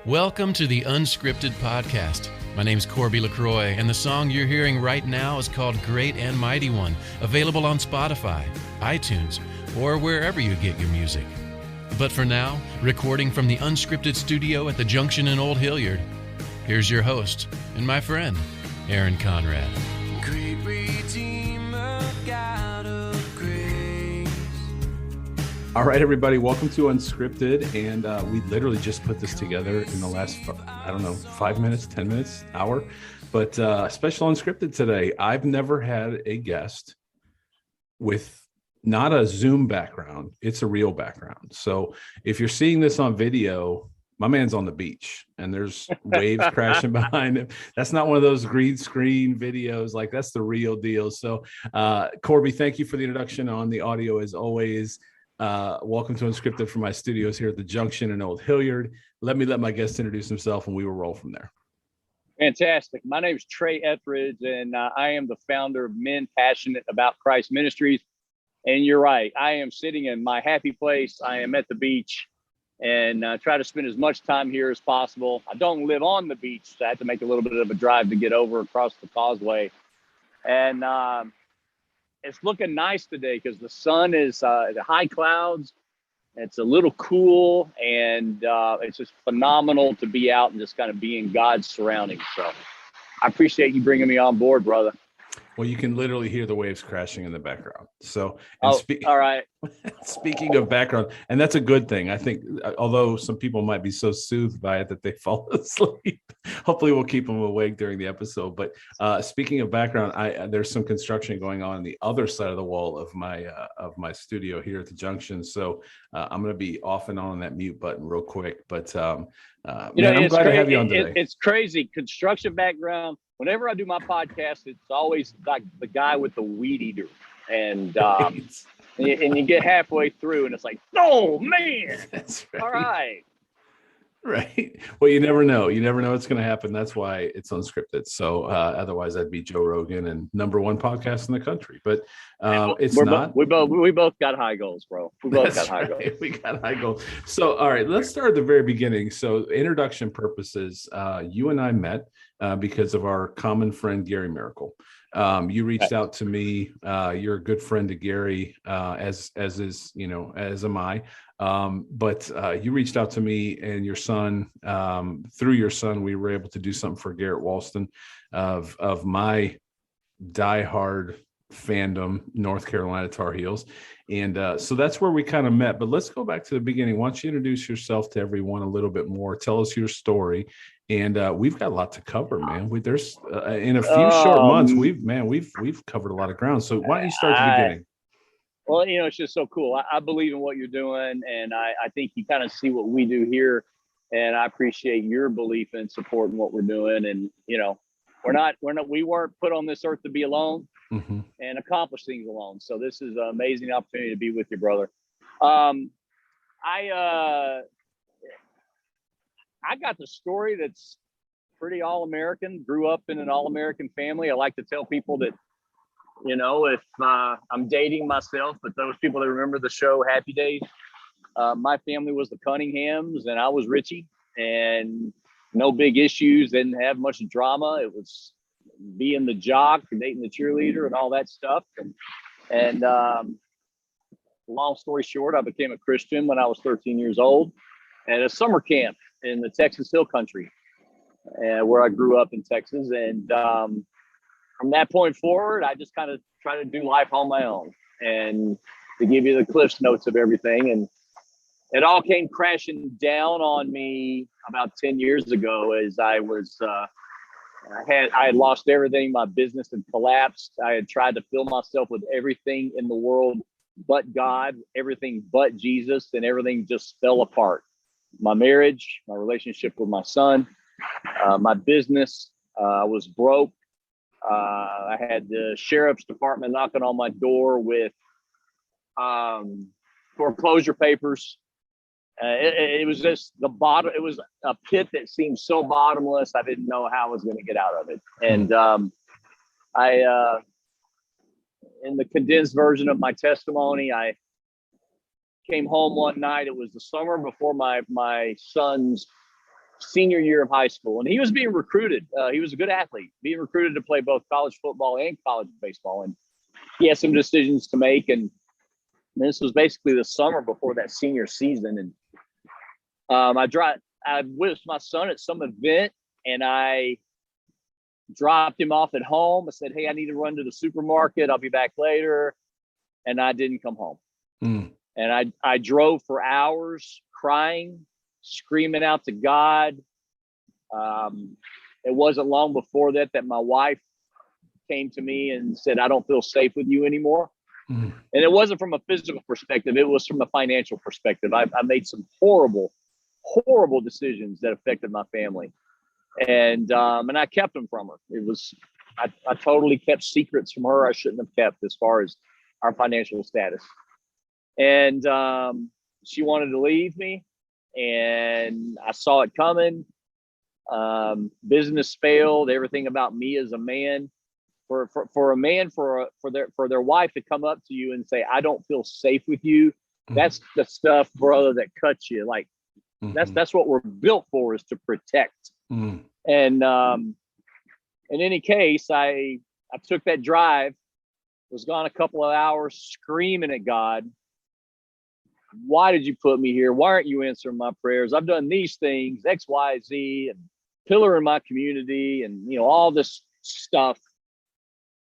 Welcome to the Unscripted podcast. My name's Corby LaCroix, and the song you're hearing right now is called Great and Mighty One, available on Spotify, iTunes, or wherever you get your music. But for now, recording from the Unscripted studio at the Junction in Old Hilliard, here's your host and my friend, Aaron Conrad. Great Redeemer, God of grace. All right, everybody, welcome to Unscripted, and we literally just put this together in the last, 5 minutes, 10 minutes, hour, but special Unscripted today. I've never had a guest with not a Zoom background, it's a real background. So if you're seeing this on video, my man's on the beach and there's waves crashing behind him. That's not one of those green screen videos, like that's the real deal. So Corby, thank you for the introduction on the audio as always. Welcome to Unscripted from my studios here at the Junction in Old Hilliard. Let my guest introduce himself and we will roll from there. Fantastic. My name is Trey Etheridge, and I am the founder of Men Passionate About Christ Ministries. And you're right, I am sitting in my happy place. I am at the beach and try to spend as much time here as possible. I don't live on the beach, so I have to make a little bit of a drive to get over across the causeway. And it's looking nice today because the sun is high clouds. It's a little cool, and it's just phenomenal to be out and just kind of be in God's surroundings. So I appreciate you bringing me on board, brother. Well, you can literally hear the waves crashing in the background. So, all right. Speaking of background, and that's a good thing. I think, although some people might be so soothed by it that they fall asleep, hopefully we'll keep them awake during the episode. But speaking of background, there's some construction going on the other side of the wall of my studio here at the Junction. So I'm going to be off and on that mute button real quick. But I'm glad to have you on today. It's crazy. Construction background. Whenever I do my podcast, it's always like the guy with the weed eater, and you get halfway through, and it's like, oh man, that's right. All right. Right. Well, you never know. You never know what's going to happen. That's why it's unscripted. So otherwise, I'd be Joe Rogan and #1 podcast in the country. But it's not. We both got high goals, bro. We both got high goals. We got high goals. So all right, let's start at the very beginning. So introduction purposes, you and I met because of our common friend Gary Miracle. You reached out to me. You're a good friend to Gary, as am I. But you reached out to me and your son. Through your son, we were able to do something for Garrett Walston of my diehard fandom, North Carolina Tar Heels. And so that's where we kind of met. But let's go back to the beginning. Why don't you introduce yourself to everyone a little bit more? Tell us your story. And we've got a lot to cover, man. There's in a few short months, we've covered a lot of ground. So why don't you start at the beginning? Well, it's just so cool. I believe in what you're doing, and I think you kind of see what we do here, and I appreciate your belief and support in what we're doing. And we weren't put on this earth to be alone and accomplish things alone. So this is an amazing opportunity to be with you, brother. I got the story that's pretty all-American. Grew up in an all-American family. I like to tell people that, if I'm dating myself, but those people that remember the show Happy Days, my family was the Cunninghams and I was Richie, and no big issues, didn't have much drama. It was being the jock, dating the cheerleader and all that stuff. And long story short, I became a Christian when I was 13 years old at a summer camp in the Texas Hill Country, where I grew up in Texas. And from that point forward, I just kind of try to do life on my own. And to give you the Cliff's Notes of everything, and it all came crashing down on me about 10 years ago as I was, I had lost everything. My business had collapsed. I had tried to fill myself with everything in the world but God, everything but Jesus, and everything just fell apart. My marriage, my relationship with my son, my business, I was broke. I had the sheriff's department knocking on my door with foreclosure papers. It was just the bottom. It was a pit that seemed so bottomless. I didn't know how I was going to get out of it. And I, in the condensed version of my testimony, I came home one night. It was the summer before my son's senior year of high school, and he was being recruited. He was a good athlete, being recruited to play both college football and college baseball. And he had some decisions to make. And this was basically the summer before that senior season. And I was my son at some event, and I dropped him off at home. I said, "Hey, I need to run to the supermarket. I'll be back later." And I didn't come home. And I drove for hours crying, screaming out to God. It wasn't long before that my wife came to me and said, "I don't feel safe with you anymore." And it wasn't from a physical perspective. It was from a financial perspective. I made some horrible decisions that affected my family. And I kept them from her. I totally kept secrets from her I shouldn't have kept as far as our financial status. And she wanted to leave me, and I saw it coming. Business failed. Everything about me as a man. For a man, for their wife to come up to you and say, "I don't feel safe with you," that's the stuff, brother, that cuts you. Like that's what we're built for, is to protect. And in any case, I took that drive, was gone a couple of hours, screaming at God. Why did you put me here? Why aren't you answering my prayers? I've done these things, X, Y, Z, and pillar in my community, and all this stuff.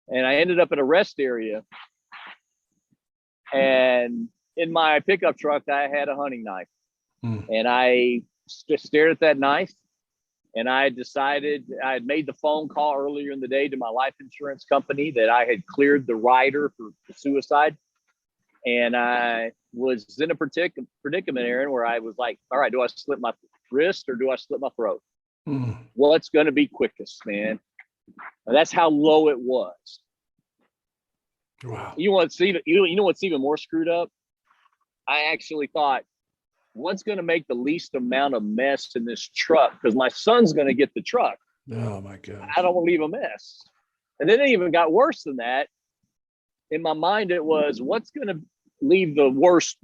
And I ended up at a rest area, and in my pickup truck, I had a hunting knife. And I just stared at that knife, and I decided, I had made the phone call earlier in the day to my life insurance company that I had cleared the rider for suicide. And I was in a predicament, Aaron, where I was like, all right, do I slit my wrist or do I slit my throat? What's going to be quickest, man? And that's how low it was. Wow. You know what's even more screwed up? I actually thought, what's going to make the least amount of mess in this truck? Because my son's going to get the truck. Oh my God. I don't want to leave a mess. And then it even got worse than that. In my mind, it was, what's going to leave the most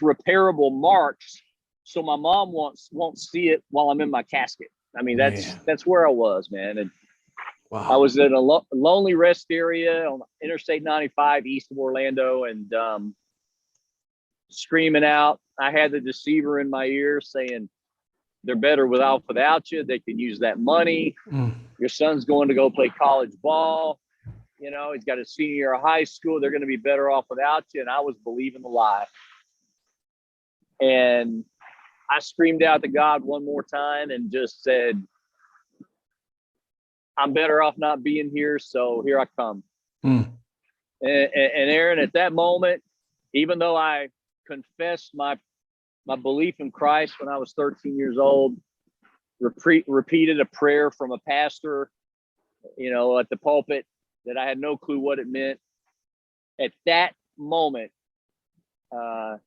repairable marks, so my mom won't see it while I'm in my casket. I mean, that's where I was, man. And wow. I was in a lonely rest area on Interstate 95 east of Orlando, and screaming out. I had the deceiver in my ear saying, "They're better without you. They can use that money. Your son's going to go play college ball. He's got a senior year of high school. They're going to be better off without you." And I was believing the lie. And I screamed out to God one more time and just said, "I'm better off not being here. So here I come." And Aaron, at that moment, even though I confessed my belief in Christ when I was 13 years old, repeated a prayer from a pastor, at the pulpit, that I had no clue what it meant. At that moment,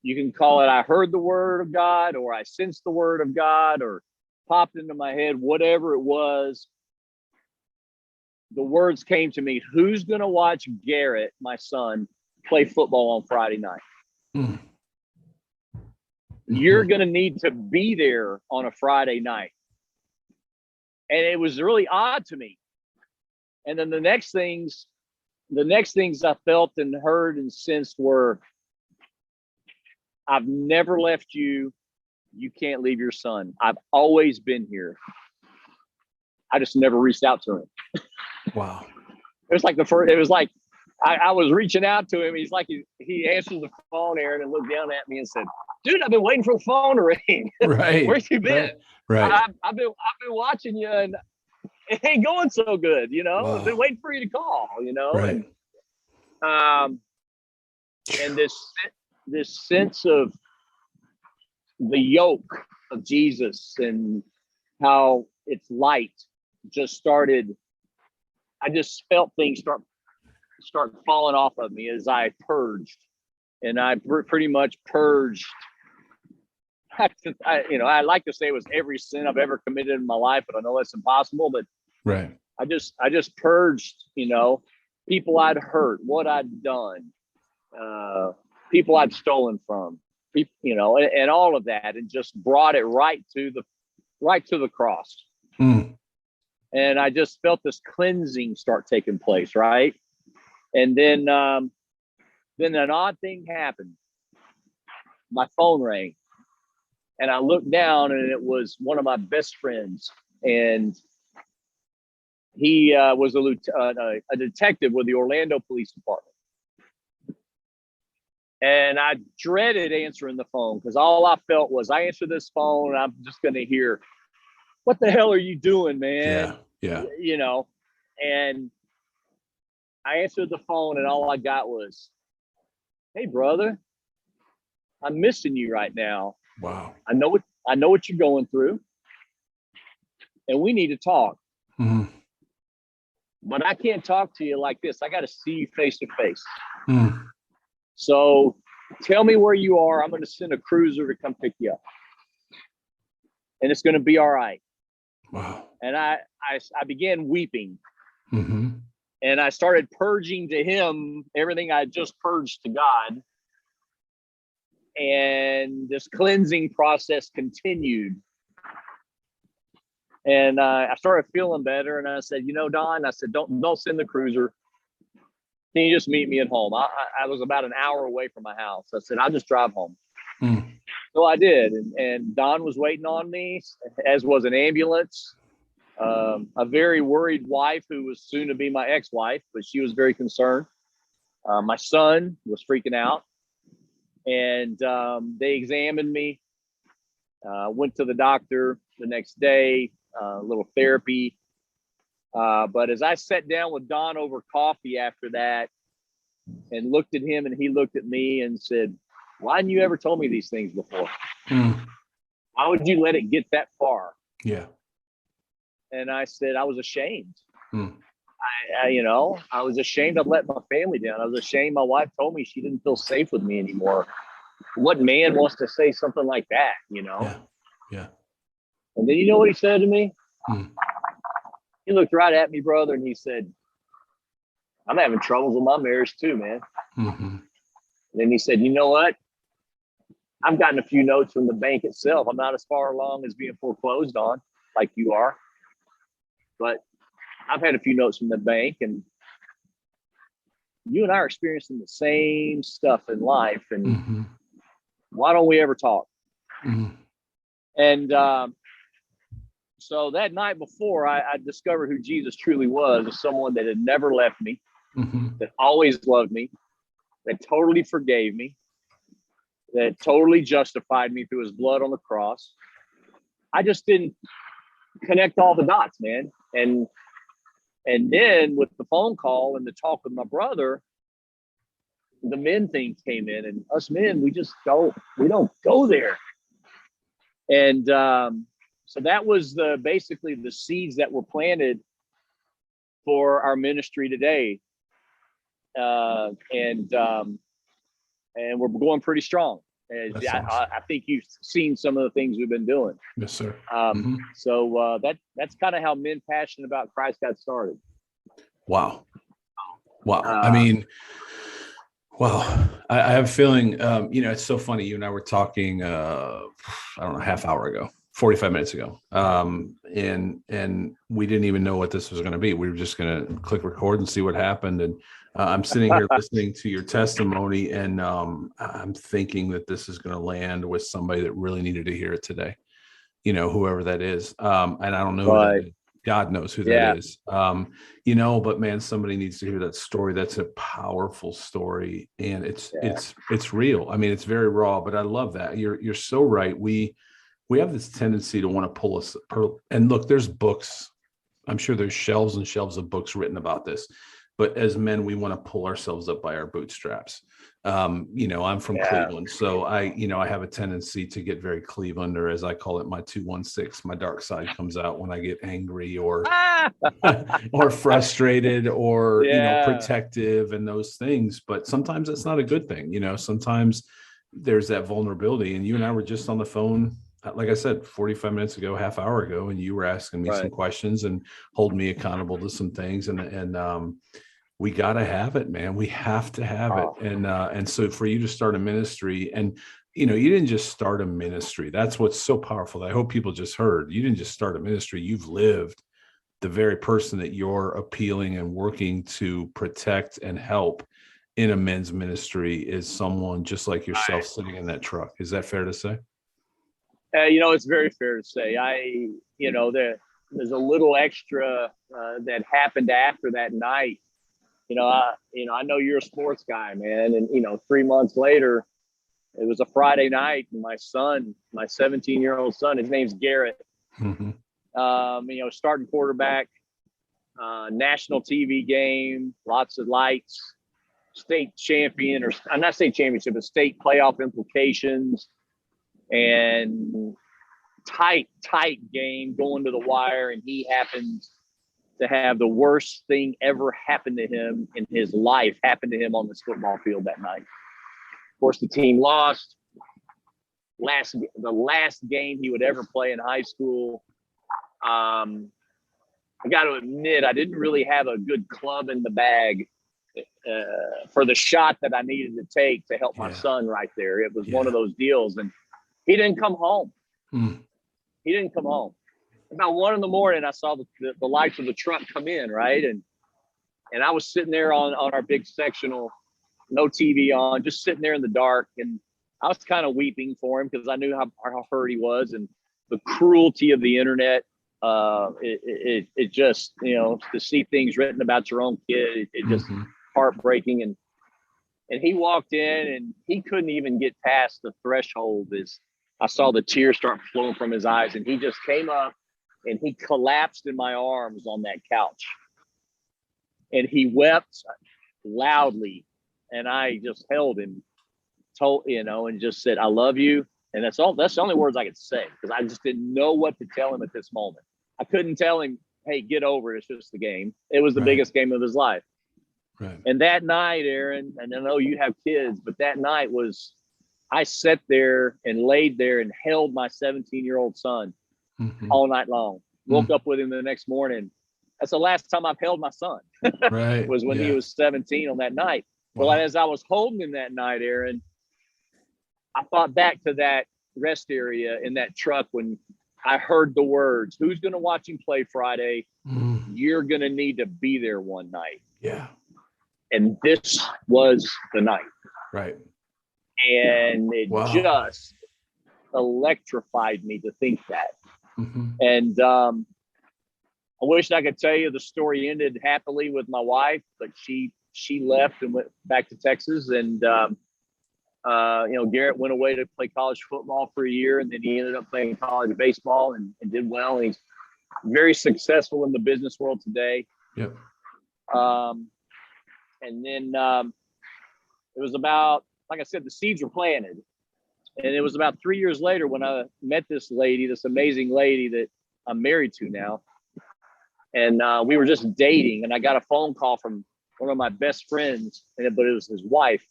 you can call it, I heard the word of God, or I sensed the word of God, or popped into my head, whatever it was. The words came to me: who's going to watch Garrett, my son, play football on Friday night? You're going to need to be there on a Friday night. And it was really odd to me. And then the next things I felt and heard and sensed were, "I've never left you. You can't leave your son. I've always been here. I just never reached out to him." Wow. It was like it was like I was reaching out to him. He's like, he answered the phone, Aaron, and looked down at me and said, "Dude, I've been waiting for the phone to ring." Right. Where you been? Right. I've been watching you, and it ain't going so good. Wow. I've been waiting for you to call. Right. And this sense of the yoke of Jesus and how it's light just started. I just felt things start falling off of me as I purged, and I pretty much purged. I like to say it was every sin I've ever committed in my life, but I know that's impossible. But right. I just purged, people I'd hurt, what I'd done, people I'd stolen from, you know, and all of that, and just brought it right to the cross. Mm. And I just felt this cleansing start taking place, right? And then an odd thing happened. My phone rang, and I looked down, and it was one of my best friends, and he was a detective with the Orlando Police Department. And I dreaded answering the phone because all I felt was I answered this phone and I'm just going to hear, "What the hell are you doing, man?" Yeah. You know, and I answered the phone and all I got was, "Hey, brother, I'm missing you right now. Wow. I know what you're going through, and we need to talk. Mm-hmm. But I can't talk to you like this. I got to see you face to face. Mm. So tell me where you are. I'm going to send a cruiser to come pick you up, and it's going to be all right." Wow. And I began weeping, Mm-hmm. and I started purging to him everything I had just purged to God. And this cleansing process continued. And I started feeling better. And I said, "You know, Don," I said, don't send the cruiser. Can you just meet me at home? I was about an hour away from my house. I said, "I'll just drive home." Mm. So I did. And Don was waiting on me, as was an ambulance. A very worried wife who was soon to be my ex-wife, but she was very concerned. My son was freaking out. And they examined me. Went to the doctor the next day, a little therapy. But as I sat down with Don over coffee after that and looked at him and he looked at me and said, "Why didn't you ever tell me these things before? Mm. Why would you let it get that far?" Yeah. And I said, "I was ashamed. Mm. I was ashamed I'd let my family down. I was ashamed my wife told me she didn't feel safe with me anymore. What man wants to say something like that, you know?" Yeah. Yeah. And then you know what he said to me? Mm. He looked right at me, brother, and he said, "I'm having troubles with my marriage too, man." Mm-hmm. And then he said, "You know what? I've gotten a few notes from the bank itself. I'm not as far along as being foreclosed on like you are, but I've had a few notes from the bank, and you and I are experiencing the same stuff in life. And Mm-hmm. why don't we ever talk?" Mm-hmm. And so that night before, I discovered who Jesus truly was someone that had never left me, Mm-hmm. that always loved me, that totally forgave me, that totally justified me through his blood on the cross. I just didn't connect all the dots, man. And then with the phone call and the talk with my brother, the men thing came in, and us men, we don't go there. And so that was basically the seeds that were planted for our ministry today. And we're going pretty strong. That's awesome. I think you've seen some of the things we've been doing. Yes, sir. Mm-hmm. So that's kind of how Men Passionate About Christ got started. Wow. I mean, wow. I have a feeling, it's so funny. You and I were talking, I don't know, half hour ago, 45 minutes ago. And we didn't even know what this was going to be. We were just going to click record and see what happened. And I'm sitting here listening to your testimony, and I'm thinking that this is going to land with somebody that really needed to hear it today, whoever that is. And I don't know. Right. God knows who that is. But man, somebody needs to hear that story. That's a powerful story. And it's real. I mean, it's very raw, but I love that. You're so right. We have this tendency to want to pull us. And look, there's books. I'm sure there's shelves and shelves of books written about this. But as men, we want to pull ourselves up by our bootstraps. I'm from Cleveland, so I have a tendency to get very Clevelander, as I call it, my 216. My dark side comes out when I get angry or or frustrated or protective and those things. But sometimes that's not a good thing. Sometimes there's that vulnerability. And you and I were just on the phone, like I said, 45 minutes ago, half hour ago, and you were asking me some questions and holding me accountable to some things. And we got to have it, man. We have to have it. And so for you to start a ministry, and you didn't just start a ministry. That's what's so powerful. I hope people just heard. You didn't just start a ministry. You've lived the very person that you're appealing and working to protect and help in a men's ministry is someone just like yourself sitting in that truck. Is that fair to say? It's very fair to say. There's a little extra that happened after that night. I know you're a sports guy, man. And, 3 months later, it was a Friday night. And my son, my 17-year-old son, his name's Garrett, starting quarterback, national TV game, lots of lights, state champion, or I'm not state championship, but state playoff implications, and tight game going to the wire. And he happens to have the worst thing ever happen to him in his life happened to him on this football field that night. Of course, the team lost. The last game he would ever play in high school. I got to admit, I didn't really have a good club in the bag for the shot that I needed to take to help my son right there. It was one of those deals, and he didn't come home. He didn't come home. About 1 a.m, I saw the lights of the truck come in, right? And I was sitting there on our big sectional, no TV on, just sitting there in the dark. And I was kind of weeping for him because I knew how hurt he was, and the cruelty of the internet. It just, to see things written about your own kid, it just heartbreaking. And he walked in and he couldn't even get past the threshold as I saw the tears start flowing from his eyes. And he just came up and he collapsed in my arms on that couch. And he wept loudly. And I just held him, and just said, "I love you." And that's the only words I could say, because I just didn't know what to tell him at this moment. I couldn't tell him, "Hey, get over it. It's just the game." It was the biggest game of his life. Right. And that night, Aaron, and I know you have kids, but that night I sat there and laid there and held my 17-year-old son all night long. Woke up with him the next morning. That's the last time I've held my son. Was when he was 17 on that night. Wow. Well, as I was holding him that night, Aaron, I thought back to that rest area in that truck when I heard the words, "Who's going to watch him play Friday? You're going to need to be there one night." Yeah. And this was the night. Right. And it just electrified me to think that. And I wish I could tell you the story ended happily with my wife, but she left and went back to Texas. And, Garrett went away to play college football for a year, and then he ended up playing college baseball and did well. And he's very successful in the business world today. Yep. And then it was about, like I said, the seeds were planted. And it was about 3 years later when I met this amazing lady that I'm married to now. And we were just dating, and I got a phone call from one of my best friends, but it was his wife.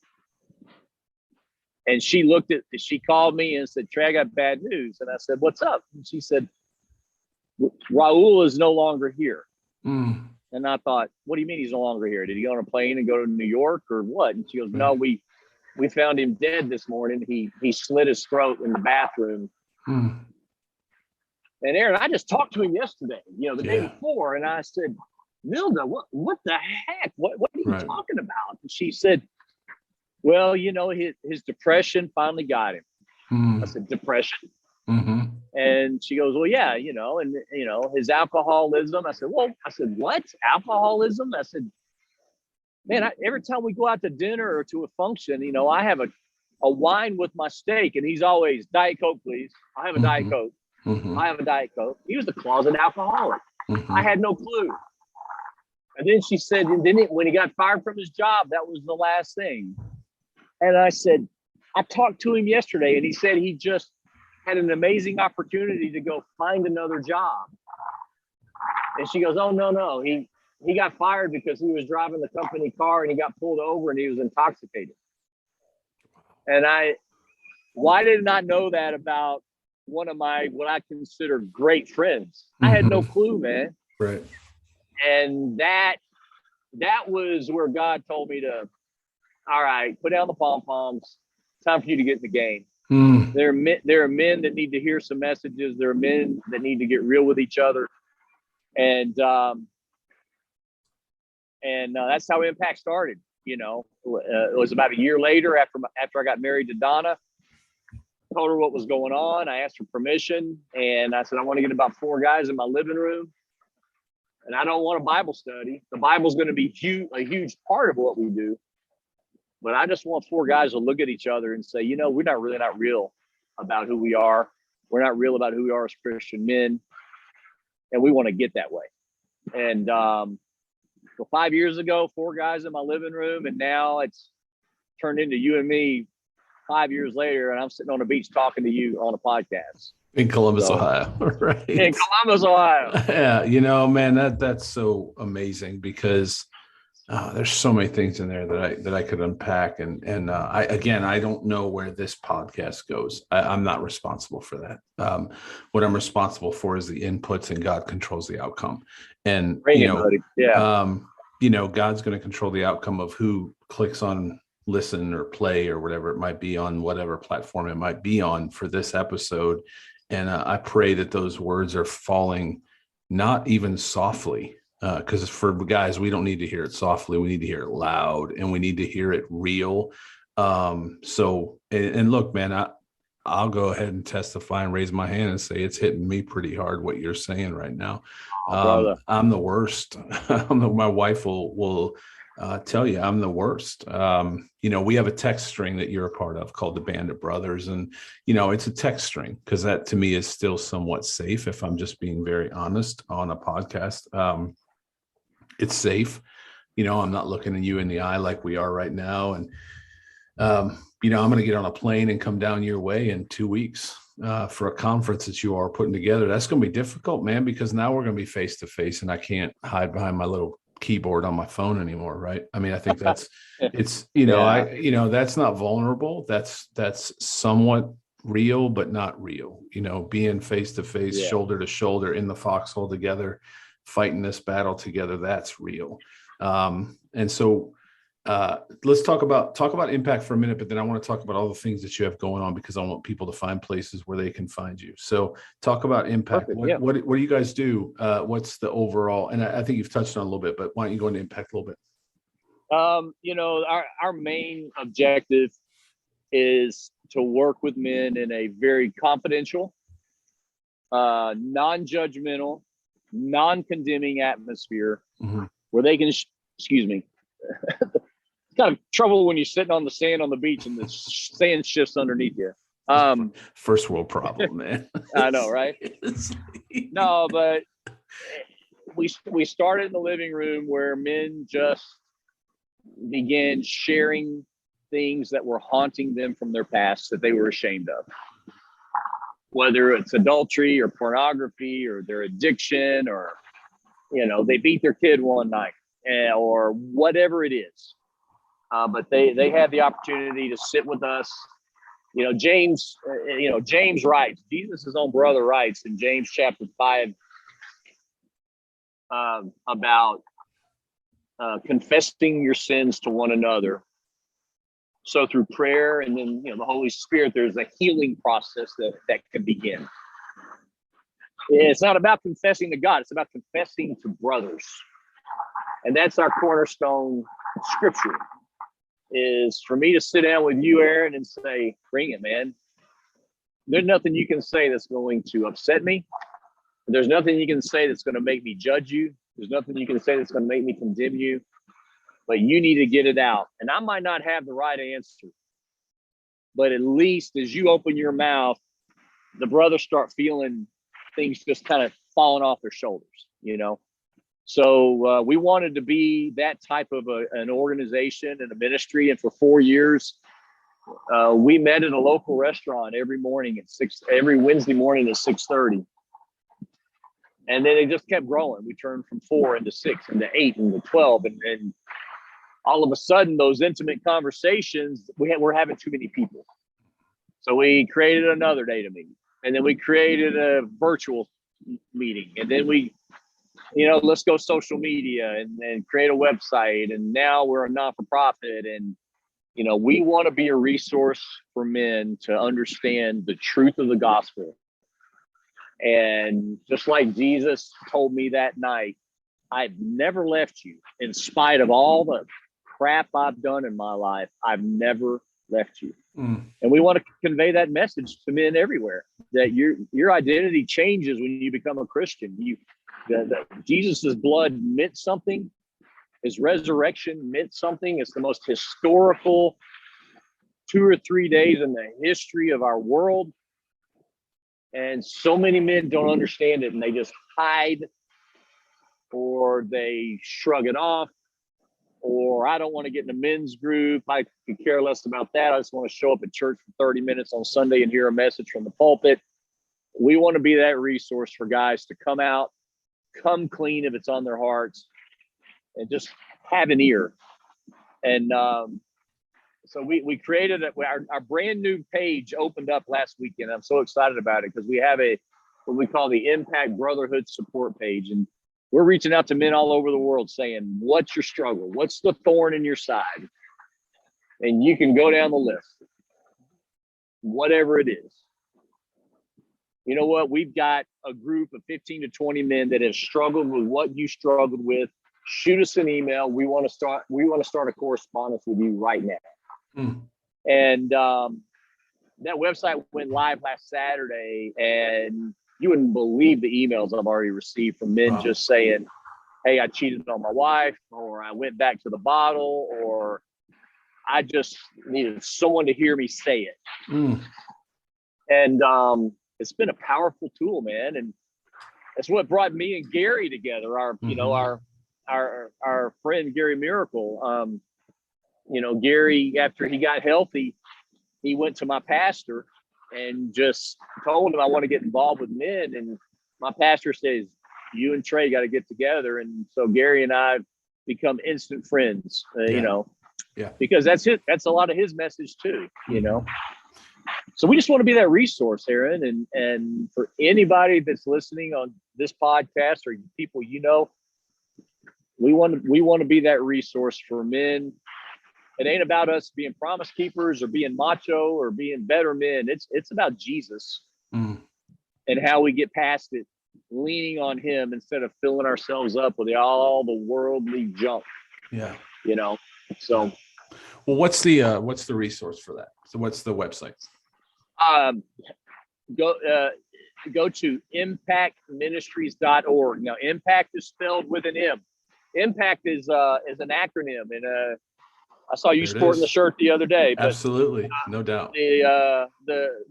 And she called me and said, "Trey, I got bad news." And I said, "What's up?" And she said, "Raul is no longer here." And I thought, "What do you mean he's no longer here? Did he go on a plane and go to New York or what?" And she goes, "No, we found him dead this morning. He slit his throat in the bathroom." And Aaron, I just talked to him yesterday, the day before. And I said, "Milda, what the heck? What are you talking about?" And she said, "Well, his depression finally got him." I said, "Depression?" And she goes, "Well, yeah, and his alcoholism." I said, "What? Alcoholism?" I said, "Man, every time we go out to dinner or to a function, I have a wine with my steak, and he's always, 'Diet Coke, please.' I have a Diet Coke. I have a Diet Coke." He was a closet alcoholic. I had no clue. And then she said, and then when he got fired from his job, that was the last thing. And I said, "I talked to him yesterday, and he said he just had an amazing opportunity to go find another job." And she goes, "Oh, no. He got fired because he was driving the company car and he got pulled over and he was intoxicated." And why did I not know that about one of what I consider great friends? I had no clue, man. Right. And that that was where God told me to, all right, put down the pom-poms. Time for you to get in the game. There are men that need to hear some messages. There are men that need to get real with each other. And that's how MPACT started. You know, it was about a year later after I got married to Donna. Told her what was going on. I asked her permission, and I said, I want to get about 4 guys in my living room, and I don't want a Bible study. The Bible's going to be a huge part of what we do, but I just want 4 guys to look at each other and say, you know, we're not real about who we are. We're not real about who we are as Christian men, and we want to get that way. And so 5 years ago, 4 guys in my living room, and now it's turned into you and me 5 years later, and I'm sitting on the beach talking to you on a podcast in Columbus, Ohio. Right. In Columbus, Ohio. Yeah, you know, man, that's so amazing because there's so many things in there that I could unpack, and I don't know where this podcast goes. I'm not responsible for that. What I'm responsible for is the inputs, and God controls the outcome. And you know, God's going to control the outcome of who clicks on listen or play or whatever it might be on whatever platform it might be on for this episode. And I pray that those words are falling not even softly, because for guys, we don't need to hear it softly. We need to hear it loud, and we need to hear it real. So look, man, I'll go ahead and testify and raise my hand and say it's hitting me pretty hard what you're saying right now. I'm the worst. My wife will tell you I'm the worst. You know, we have a text string that you're a part of called the Band of Brothers. And, you know, it's a text string because that to me is still somewhat safe. If I'm just being very honest on a podcast, it's safe. You know, I'm not looking at you in the eye like we are right now. And, you know, I'm going to get on a plane and come down your way in 2 weeks for a conference that you are putting together. That's going to be difficult, man, because now we're going to be face to face and I can't hide behind my little keyboard on my phone anymore. Right. I mean, I think that's, it's, you know, that's not vulnerable. That's somewhat real, but not real, you know, being face to face, shoulder to shoulder in the foxhole together, fighting this battle together. That's real. And so, let's talk about MPACT for a minute, but then I want to talk about all the things that you have going on because I want people to find places where they can find you. So talk about MPACT. What do you guys do? What's the overall, and I think you've touched on a little bit, but why don't you go into MPACT a little bit? You know, our main objective is to work with men in a very confidential, non-judgmental, non-condemning atmosphere where they can, excuse me, it's kind of trouble when you're sitting on the sand on the beach and the sand shifts underneath you. First world problem, man. I know, right? No, but we started in the living room where men just began sharing things that were haunting them from their past that they were ashamed of. Whether it's adultery or pornography or their addiction or, you know, they beat their kid one night or whatever it is. But they had the opportunity to sit with us. You know, James writes, Jesus' own brother writes in James chapter 5 about confessing your sins to one another. So through prayer and then, you know, the Holy Spirit, there's a healing process that can begin. It's not about confessing to God. It's about confessing to brothers. And that's our cornerstone scripture. Is for me to sit down with you, Aaron, and say, bring it, man. There's nothing you can say that's going to upset me. There's nothing you can say that's going to make me judge you. There's nothing you can say that's going to make me condemn you. But you need to get it out. And I might not have the right answer. But at least as you open your mouth, the brothers start feeling things just kind of falling off their shoulders, you know? So we wanted to be that type of an organization and a ministry. And for 4 years, we met at a local restaurant every Wednesday morning at 6:30. And then it just kept growing. We turned from 4 into 6 into 8 into 12. And all of a sudden, those intimate conversations, we're having too many people. So we created another day to meet. And then we created a virtual meeting. And then we let's go social media and create a website. And now we're a not-for-profit. And, we want to be a resource for men to understand the truth of the gospel. And just like Jesus told me that night, I've never left you. In spite of all the crap I've done in my life, I've never left you. And we want to convey that message to men everywhere, that your identity changes when you become a Christian. Jesus's blood meant something. His resurrection meant something. It's the most historical 2 or 3 days in the history of our world. And so many men don't understand it, and they just hide, or they shrug it off, or I don't want to get in a men's group. I could care less about that. I just want to show up at church for 30 minutes on Sunday and hear a message from the pulpit. We want to be that resource for guys to come out, come clean if it's on their hearts, and just have an ear. And so we created our brand new page opened up last weekend. I'm so excited about it because we have what we call the MPACT Brotherhood Support page. And we're reaching out to men all over the world saying, what's your struggle? What's the thorn in your side? And you can go down the list, whatever it is. You know what? We've got a group of 15 to 20 men that have struggled with what you struggled with. Shoot us an email. We want to start a correspondence with you right now. And that website went live last Saturday, and you wouldn't believe the emails I've already received from men just saying, hey, I cheated on my wife, or I went back to the bottle, or I just needed someone to hear me say it. And it's been a powerful tool, man. And it's what brought me and Gary together, our friend Gary Miracle. Gary, after he got healthy, he went to my pastor and just told him, I want to get involved with men. And my pastor says, you and Trey got to get together. And so Gary and I become instant friends, because that's it. That's a lot of his message too, So we just want to be that resource, Aaron, and for anybody that's listening on this podcast or people, we want to be that resource for men. It ain't about us being promise keepers or being macho or being better men. It's about Jesus and how we get past it, leaning on him instead of filling ourselves up with all the worldly junk. Yeah. So. Well, what's the resource for that? So what's the website? Go to MPACTministries.org. Now, MPACT is spelled with an M. MPACT is an acronym, and I saw you sporting the shirt the other day. But, absolutely, no doubt. The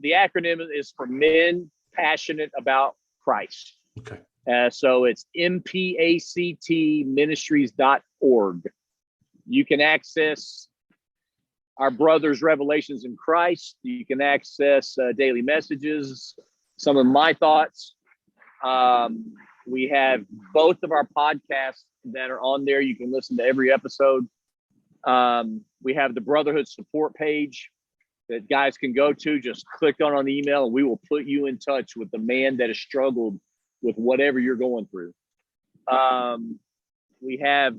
acronym is for Men Passionate About Christ. Okay. So it's MPACT Ministries.org. You can access our brothers' revelations in Christ. You can access daily messages, some of my thoughts. We have both of our podcasts that are on there. You can listen to every episode. We have the Brotherhood Support page that guys can go to. Just click on the email, and we will put you in touch with the man that has struggled with whatever you're going through. We have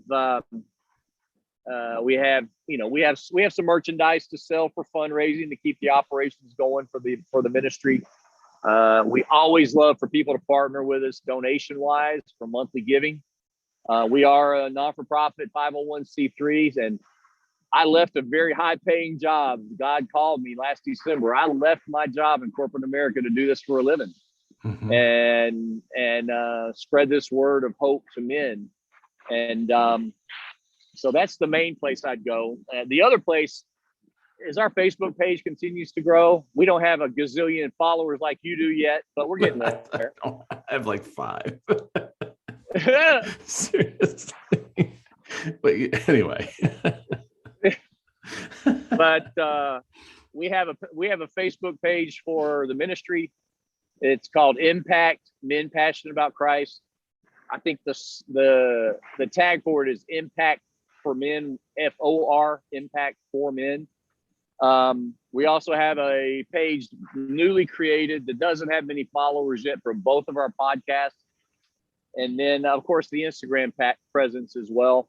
some merchandise to sell for fundraising to keep the operations going for the ministry. We always love for people to partner with us donation wise for monthly giving. We are a non-for-profit 501c3s, and I left a very high-paying job. God called me last December. I left my job in corporate America to do this for a living, and spread this word of hope to men. And so that's the main place I'd go. The other place is our Facebook page continues to grow. We don't have a gazillion followers like you do yet, but we're getting there. I have like 5. Seriously. But anyway. But we have a Facebook page for the ministry. It's called MPACT, Men Passionate About Christ. I think the tag for it is Impact for Men, FOR, Impact for Men. We also have a page newly created that doesn't have many followers yet for both of our podcasts. And then, of course, the Instagram presence as well.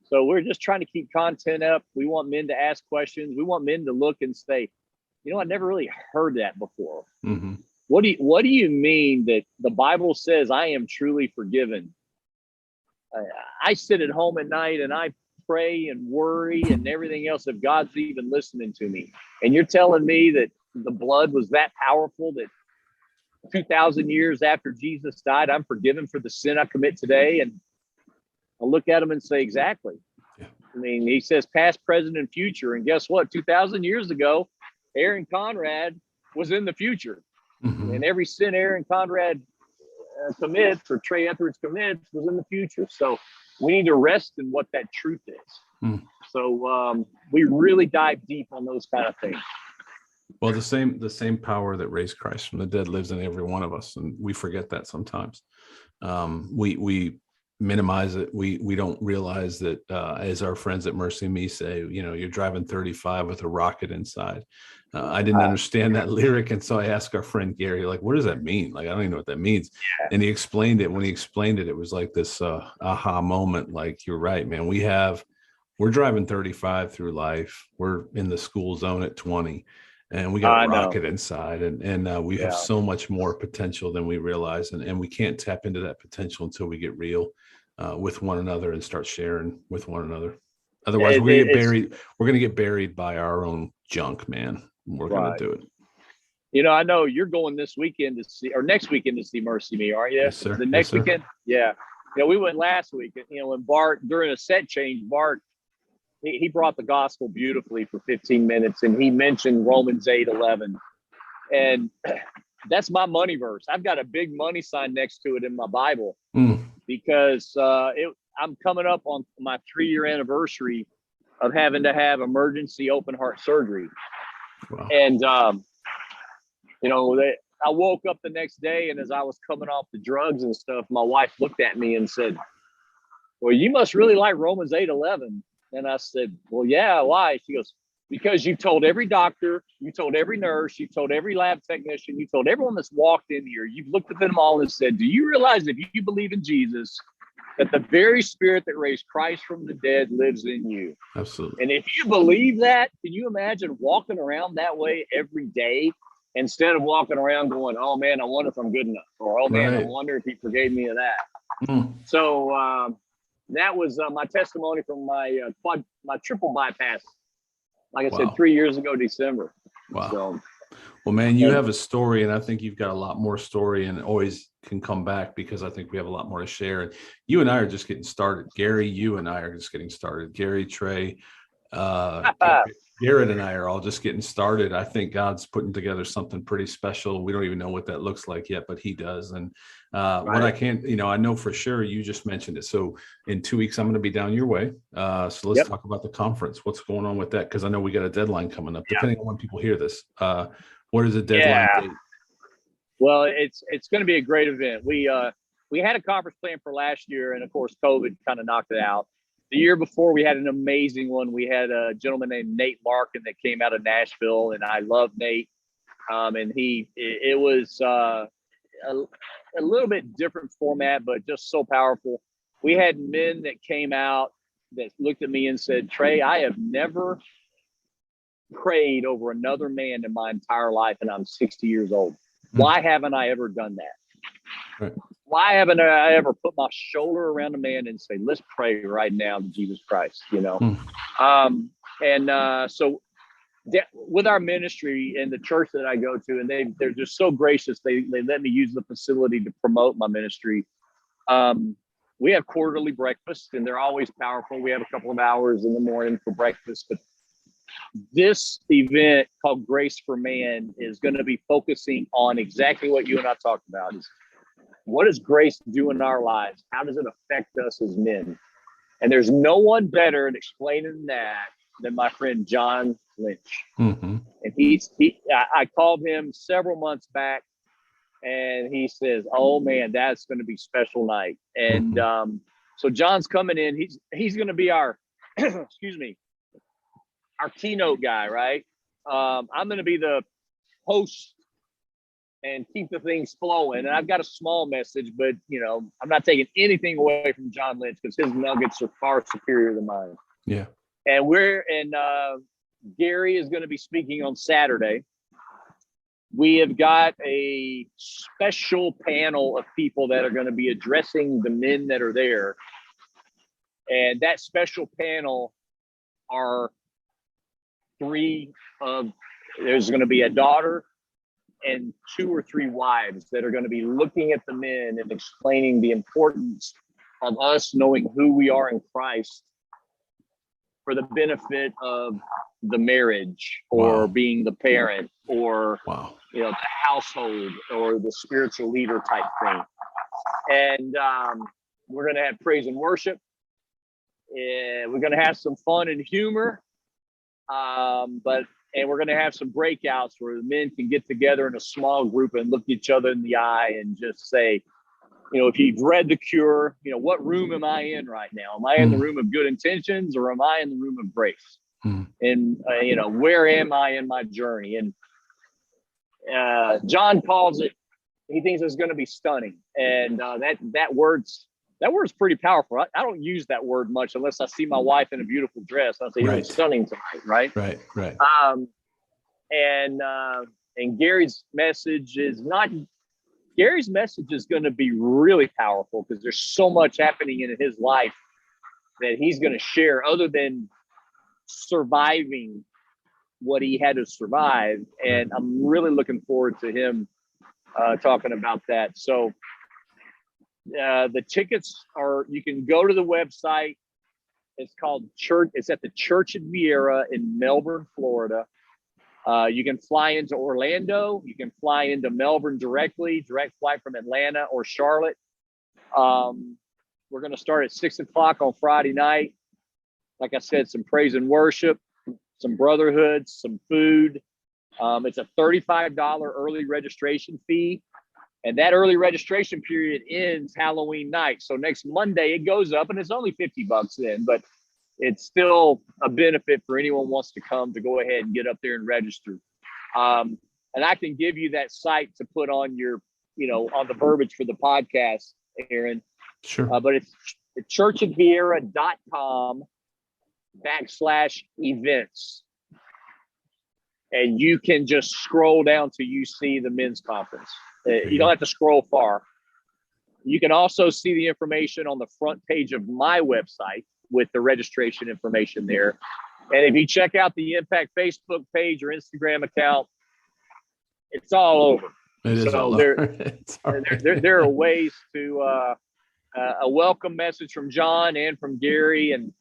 So we're just trying to keep content up. We want men to ask questions. We want men to look and say, you know, I never really heard that before. Mm-hmm. What do you mean that the Bible says I am truly forgiven? I sit at home at night and I pray and worry and everything else if God's even listening to me. And you're telling me that the blood was that powerful that 2,000 years after Jesus died, I'm forgiven for the sin I commit today? And I'll look at him and say, exactly. Yeah. I mean, he says past, present, and future. And guess what? 2,000 years ago, Aaron Conrad was in the future. Mm-hmm. And every sin Aaron Conrad commits or Trey Etheridge commits was in the future. So we need to rest in what that truth is. Mm. So we really dive deep on those kind of things. Well, the same power that raised Christ from the dead lives in every one of us, and we forget that sometimes. We minimize it. We don't realize that, as our friends at Mercy Me say, you know, you're driving 35 with a rocket inside. I didn't understand that lyric, and so I asked our friend Gary, like, what does that mean? Like, I don't even know what that means. Yeah. And he explained it. When he explained it, it was like this aha moment. Like, you're right, man. We're driving 35 through life. We're in the school zone at 20. And we got a rocket inside, and we have so much more potential than we realize, and we can't tap into that potential until we get real with one another and start sharing with one another. Otherwise, we're gonna get buried. We're gonna get buried by our own junk, man. We're gonna do it. You know, I know you're going this weekend to see, or next weekend to see Mercy Me, aren't you? Yes, sir. The next weekend, yeah. You know, we went last week. You know, when Bart, during a set change, Bart. He brought the gospel beautifully for 15 minutes, and he mentioned Romans 8:11, and that's my money verse. I've got a big money sign next to it in my Bible because I'm coming up on my 3-year anniversary of having to have emergency open heart surgery. Wow. And you know, I woke up the next day, and as I was coming off the drugs and stuff, my wife looked at me and said, "Well, you must really like Romans 8:11." And I said, well, yeah, why? She goes, because you told every doctor, you told every nurse, you told every lab technician, you told everyone that's walked in here, you've looked at them all and said, do you realize if you believe in Jesus, that the very spirit that raised Christ from the dead lives in you? Absolutely. And if you believe that, can you imagine walking around that way every day instead of walking around going, oh man, I wonder if I'm good enough, or oh man, I wonder if he forgave me of that. So that was my testimony from my triple bypass. Like I said, 3 years ago, December. Wow. So, well, man, you have a story, and I think you've got a lot more story, and always can come back because I think we have a lot more to share. And you and I are just getting started. Gary, you and I are just getting started. Gary, Trey, Garrett and I are all just getting started. I think God's putting together something pretty special. We don't even know what that looks like yet, but he does. And what I can't, you know, I know for sure you just mentioned it. So in 2 weeks, I'm going to be down your way. So let's talk about the conference. What's going on with that? Because I know we got a deadline coming up, depending on when people hear this. What is the deadline date? Well, it's going to be a great event. We had a conference planned for last year, and of course, COVID kind of knocked it out. The year before, we had an amazing one. We had a gentleman named Nate Larkin that came out of Nashville, and I love Nate. And it was a little bit different format, but just so powerful. We had men that came out that looked at me and said, Trey, I have never prayed over another man in my entire life, and I'm 60 years old. Why haven't I ever done that? Right. Why haven't I ever put my shoulder around a man and say, let's pray right now to Jesus Christ, you know? So with our ministry and the church that I go to, and they're just so gracious. They let me use the facility to promote my ministry. We have quarterly breakfast, and they're always powerful. We have a couple of hours in the morning for breakfast, but this event called Grace for Man is going to be focusing on exactly what you and I talked about, is what does grace do in our lives? How does it affect us as men? And there's no one better at explaining that than my friend John Lynch. And I called him several months back, and he says, oh man, that's going to be a special night. And so John's coming in. He's going to be our excuse me, our keynote guy, right? I'm going to be the host and keep the things flowing. And I've got a small message, but I'm not taking anything away from John Lynch because his nuggets are far superior than mine. Yeah. And Gary is going to be speaking on Saturday. We have got a special panel of people that are going to be addressing the men that are there. And that special panel are there's going to be a daughter and 2 or 3 wives that are going to be looking at the men and explaining the importance of us knowing who we are in Christ for the benefit of the marriage or being the parent or the household or the spiritual leader type thing. And we're going to have praise and worship. We're going to have some fun and humor. And we're going to have some breakouts where the men can get together in a small group and look each other in the eye and just say, if you've read The Cure, what room am I in right now? Am I in the room of good intentions or am I in the room of grace? And, where am I in my journey? And John calls it, he thinks it's going to be stunning. And that word's pretty powerful. I don't use that word much unless I see my wife in a beautiful dress. I say, it's stunning tonight, right? Right. And Gary's message is going to be really powerful because there's so much happening in his life that he's going to share other than surviving what he had to survive. And I'm really looking forward to him talking about that. So the tickets you can go to the website. It's called Church. It's at the Church at Vieira in Melbourne, Florida. You can fly into Orlando. You can fly into Melbourne direct flight from Atlanta or Charlotte. We're going to start at 6:00 on Friday night. Like I said, some praise and worship, some brotherhood, some food. It's a $35 early registration fee. And that early registration period ends Halloween night. So next Monday it goes up and it's only $50 then, but it's still a benefit for anyone who wants to come to go ahead and get up there and register. And I can give you that site to put on your, on the verbiage for the podcast, Aaron. Sure. But it's churchatviera.com/events. And you can just scroll down till you see the men's conference. You don't have to scroll far. You can also see the information on the front page of my website with the registration information there. And if you check out the Impact Facebook page or Instagram account, it's all over. It is all over. There are ways to a welcome message from John and from Gary. And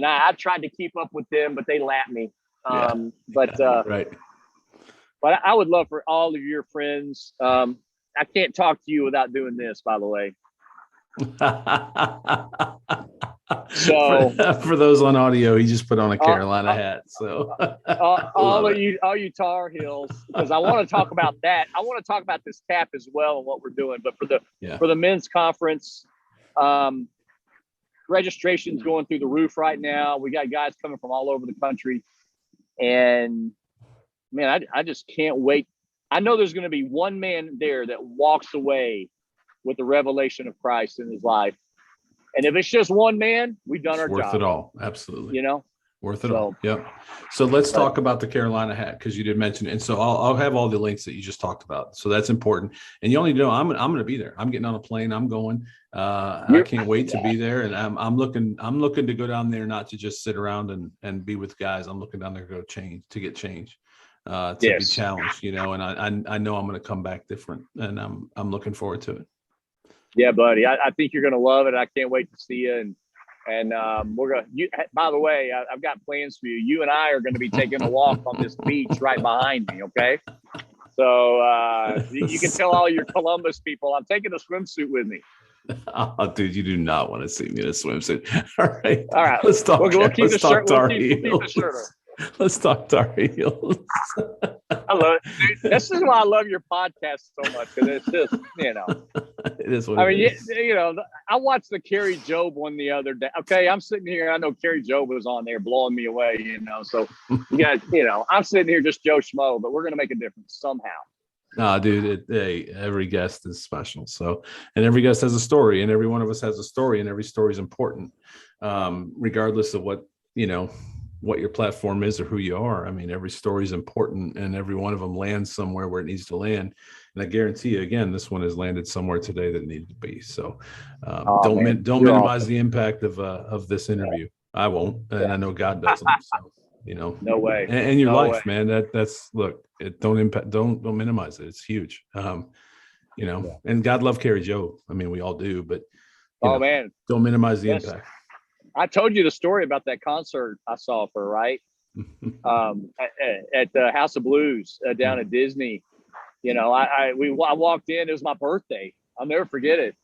I tried to keep up with them, but they lapped me. But I would love for all of your friends. I can't talk to you without doing this, by the way. So for those on audio, he just put on a Carolina hat. So all you Tar Heels, because I want to talk about that. I want to talk about this cap as well and what we're doing. But for the men's conference, registration's going through the roof right now. We got guys coming from all over the country, and man, I just can't wait. I know there's going to be one man there that walks away with the revelation of Christ in his life. And if it's just one man, we've done our job. Worth it all. Absolutely. Worth it all. Yep. So let's talk about the Carolina hat, because you did mention it. And so I'll have all the links that you just talked about. So that's important. And you only know I'm going to be there. I'm getting on a plane. I'm going. I can't wait to be there. And I'm looking to go down there, not to just sit around and be with guys. I'm looking down there to get change. To be challenged, and I know I'm going to come back different, and I'm looking forward to it. Yeah, buddy. I think you're going to love it. I can't wait to see you. And we're going to, by the way, I've got plans for you. You and I are going to be taking a walk on this beach right behind me. Okay. So you can tell all your Columbus people, I'm taking a swimsuit with me. Oh, dude, you do not want to see me in a swimsuit. All right. Let's talk. We'll keep the shirt on. Let's talk Tar Heels. I love it. Dude, this is why I love your podcast so much, because it's just, it is what it is. I watched the Kerry Jobe one the other day. Okay, I'm sitting here. I know Kerry Jobe was on there blowing me away, so you guys, I'm sitting here just Joe Schmo, but we're going to make a difference somehow. Nah, dude, every guest is special. So, and every guest has a story, and every one of us has a story, and every story is important, regardless of what your platform is or who you are. I mean, every story is important, and every one of them lands somewhere where it needs to land. And I guarantee you, again, this one has landed somewhere today that needed to be. So, don't minimize awesome. the impact of this interview. I won't, and Yeah. I know God doesn't. So, No way. and your No life, way. man. That's look. Don't minimize it. It's huge. And God love Carrie Joe. I mean, we all do, but Man. don't minimize the Yes. impact. I told you the story about that concert I saw for her, right? At the House of Blues down at Disney. I walked in. It was my birthday. I'll never forget it.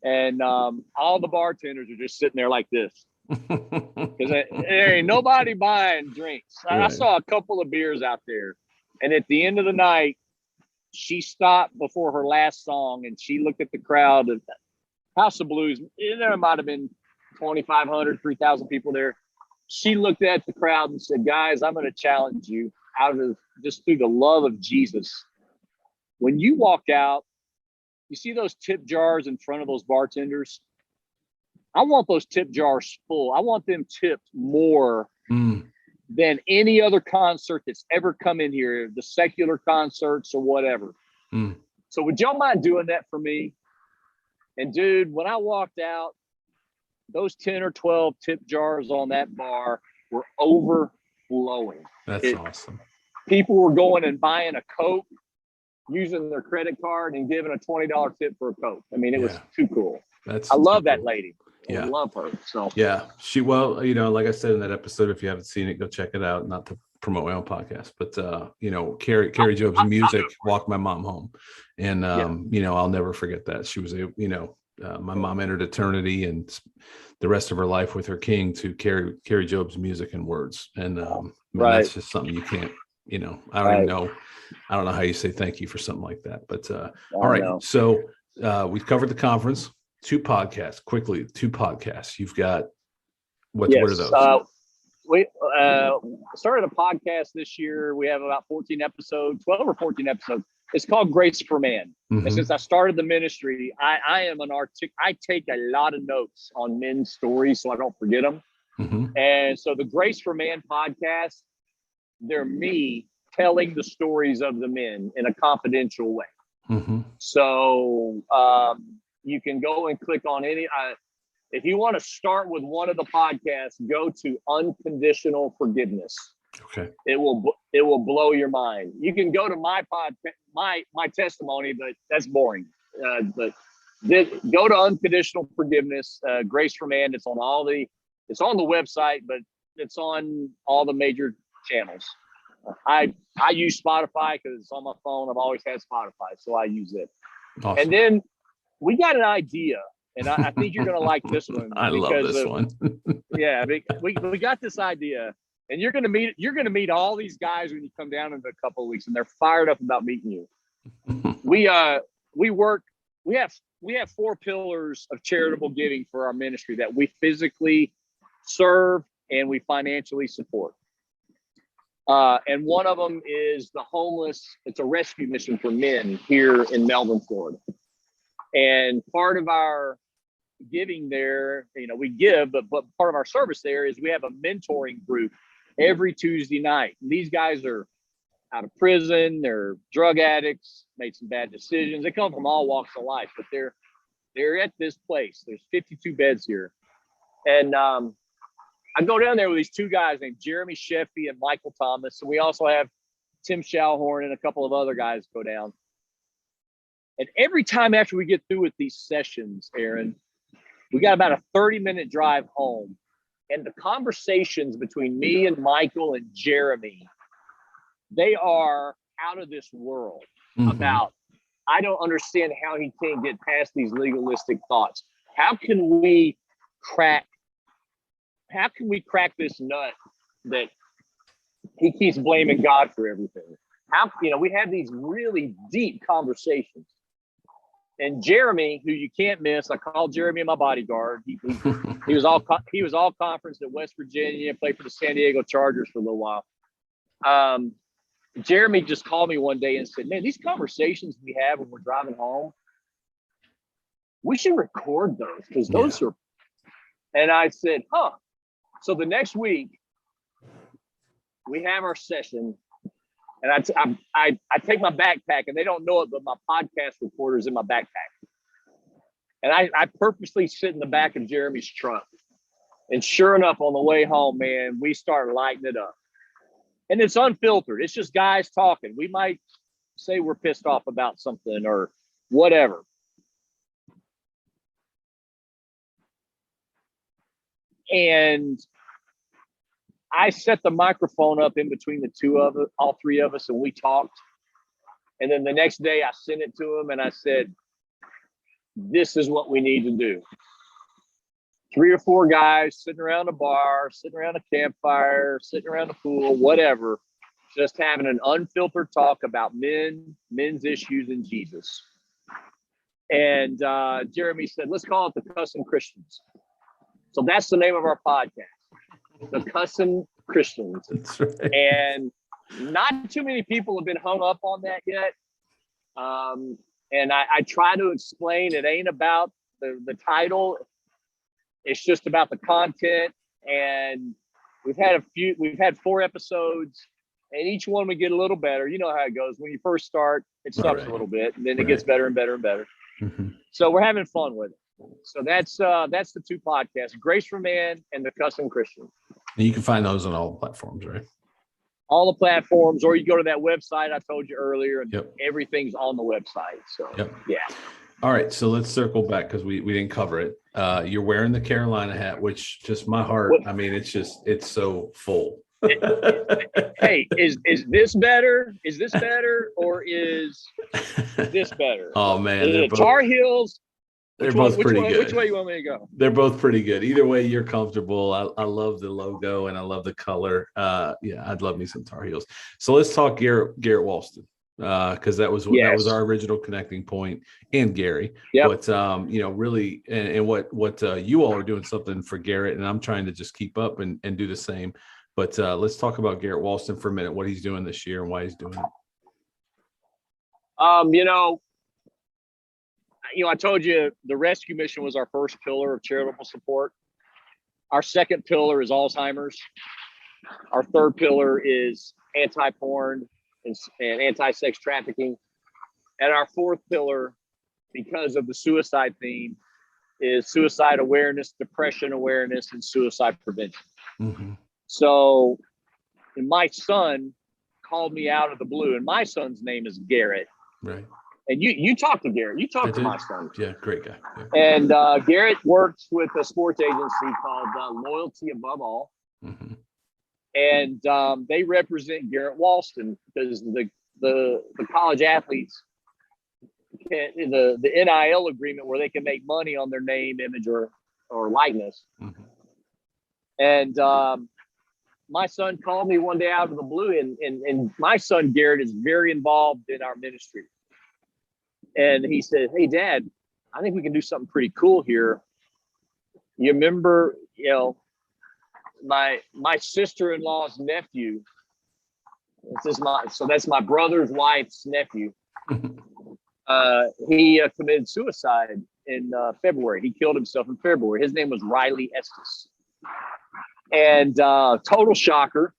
And all the bartenders are just sitting there like this because there ain't nobody buying drinks. I saw a couple of beers out there, and at the end of the night, she stopped before her last song and she looked at the crowd of House of Blues. There might have been 2,500, 3,000 people there. She looked at the crowd and said, "Guys, I'm going to challenge you out of just through the love of Jesus. When you walk out, you see those tip jars in front of those bartenders? I want those tip jars full. I want them tipped more than any other concert that's ever come in here, the secular concerts or whatever. So would y'all mind doing that for me?" And dude, when I walked out, those 10 or 12 tip jars on that bar were overflowing. That's awesome. People were going and buying a Coke, using their credit card and giving a $20 tip for a Coke. I mean, it was too cool. I love that lady. I love her. So like I said in that episode, if you haven't seen it, go check it out. Not to promote my own podcast, but Carrie Job's music walked my mom home, and I'll never forget that. She was my mom entered eternity and the rest of her life with her king to Carrie Job's music and words, and that's just something you can't. I don't even know. I don't know how you say thank you for something like that, but all right. So we've covered the conference. 2 podcasts quickly. 2 podcasts. You've got what are those? We started a podcast this year. We have about 14 episodes, 12 or 14 episodes. It's called Grace for Man. And since I started the ministry, I am I take a lot of notes on men's stories so I don't forget them. And so the Grace for Man podcast, they're me telling the stories of the men in a confidential way. So you can go and click on any. If you want to start with one of the podcasts, go to Unconditional Forgiveness. Okay. It will blow your mind. You can go to my podcast, my testimony, but that's boring. But go to Unconditional Forgiveness, Grace for Man. It's on the website, but it's on all the major channels. I use Spotify because it's on my phone. I've always had Spotify, so I use it. Awesome. And then we got an idea, and I think you're going to like this one. I love this one. Yeah, we got this idea, and you're going to meet all these guys when you come down in a couple of weeks, and they're fired up about meeting you. We have 4 pillars of charitable giving for our ministry that we physically serve and we financially support. And one of them is the homeless. It's a rescue mission for men here in Melbourne, Florida. And part of our giving there, we give, but part of our service there is we have a mentoring group every Tuesday night. And these guys are out of prison. They're drug addicts, made some bad decisions. They come from all walks of life, but they're at this place. There's 52 beds here. And I go down there with these 2 guys named Jeremy Sheffy and Michael Thomas. And we also have Tim Schallhorn and a couple of other guys go down. And every time after we get through with these sessions, Aaron, we got about a 30-minute drive home. And the conversations between me and Michael and Jeremy, they are out of this world about, I don't understand how he can't get past these legalistic thoughts. How can we crack this nut that he keeps blaming God for everything? We have these really deep conversations. And Jeremy, who you can't miss, I called Jeremy my bodyguard. He was all conference at West Virginia, played for the San Diego Chargers for a little while. Jeremy just called me one day and said, man, these conversations we have when we're driving home, we should record those because those are. And I said, huh. So the next week we have our session, and I take my backpack, and they don't know it, but my podcast recorder is in my backpack. And I purposely sit in the back of Jeremy's truck. And sure enough, on the way home, man, we start lighting it up. And it's unfiltered. It's just guys talking. We might say we're pissed off about something or whatever. And I set the microphone up in between the two of us, all three of us, and we talked. And then the next day I sent it to him and I said, this is what we need to do. 3 or 4 guys sitting around a bar, sitting around a campfire, sitting around a pool, whatever, just having an unfiltered talk about men's issues, and Jesus. And Jeremy said, let's call it the Cussing Christians. So that's the name of our podcast, the Cussing Christians. That's right. And not too many people have been hung up on that yet. And I try to explain it ain't about the title. It's just about the content. And we've had 4 episodes, and each one we get a little better. You know how it goes. When you first start, it sucks a little bit, and then it gets better and better and better. Mm-hmm. So we're having fun with it. So that's the 2 podcasts, Grace for Man and the Cussing Christian. And you can find those on all the platforms, right? All the platforms, or you go to that website I told you earlier, and everything's on the website. So yeah. All right, so let's circle back because we didn't cover it. You're wearing the Carolina hat, which just my heart. I mean, it's so full. Hey, is this better? Is this better, or is this better? Oh man, the Tar Heels. They're both pretty good. Which way you want me to go? They're both pretty good. Either way, you're comfortable. I love the logo and I love the color. Yeah, I'd love me some Tar Heels. So let's talk Garrett Walston, because that was our original connecting point, and Gary. Yeah. But really, and what you all are doing something for Garrett, and I'm trying to just keep up and do the same. But let's talk about Garrett Walston for a minute. What he's doing this year and why he's doing it. I told you the rescue mission was our first pillar of charitable support. Our second pillar is Alzheimer's. Our third pillar is anti-porn and anti-sex trafficking. And our fourth pillar, because of the suicide theme, is suicide awareness, depression awareness, and suicide prevention. Mm-hmm. So my son called me out of the blue, and my son's name is Garrett. Right. And you talked to Garrett. You talked to my son. Yeah, great guy. Yeah. And Garrett works with a sports agency called Loyalty Above All. Mm-hmm. And they represent Garrett Walston because the college athletes the NIL agreement where they can make money on their name, image, or likeness. Mm-hmm. And my son called me one day out of the blue, and my son Garrett is very involved in our ministry. And he said, hey, Dad, I think we can do something pretty cool here. You remember, my sister-in-law's nephew. That's my brother's wife's nephew. He committed suicide in February. He killed himself in February. His name was Riley Estes. And total shocker.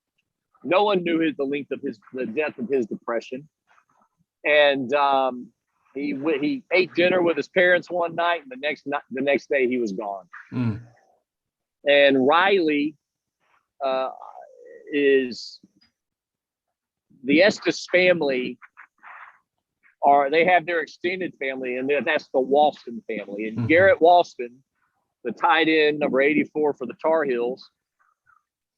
No one knew the length of the depth of his depression. And he ate dinner with his parents one night, and the next day he was gone. Mm. And Riley is the Estes family. They have their extended family, and that's the Walston family. And Garrett Walston, the tight end number 84 for the Tar Heels,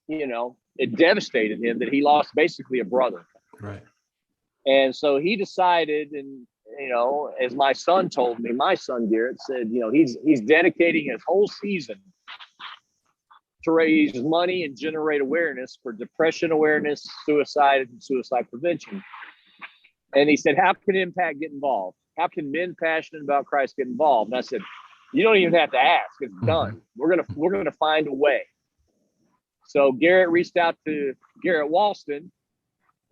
it devastated him that he lost basically a brother. Right. And so he decided, and as my son told me, my son Garrett said, he's dedicating his whole season to raise money and generate awareness for depression awareness, suicide, and suicide prevention. And he said, how can MPACT get involved? How can men passionate about Christ get involved? And I said, you don't even have to ask. It's done. We're gonna find a way. So Garrett reached out to Garrett Walston,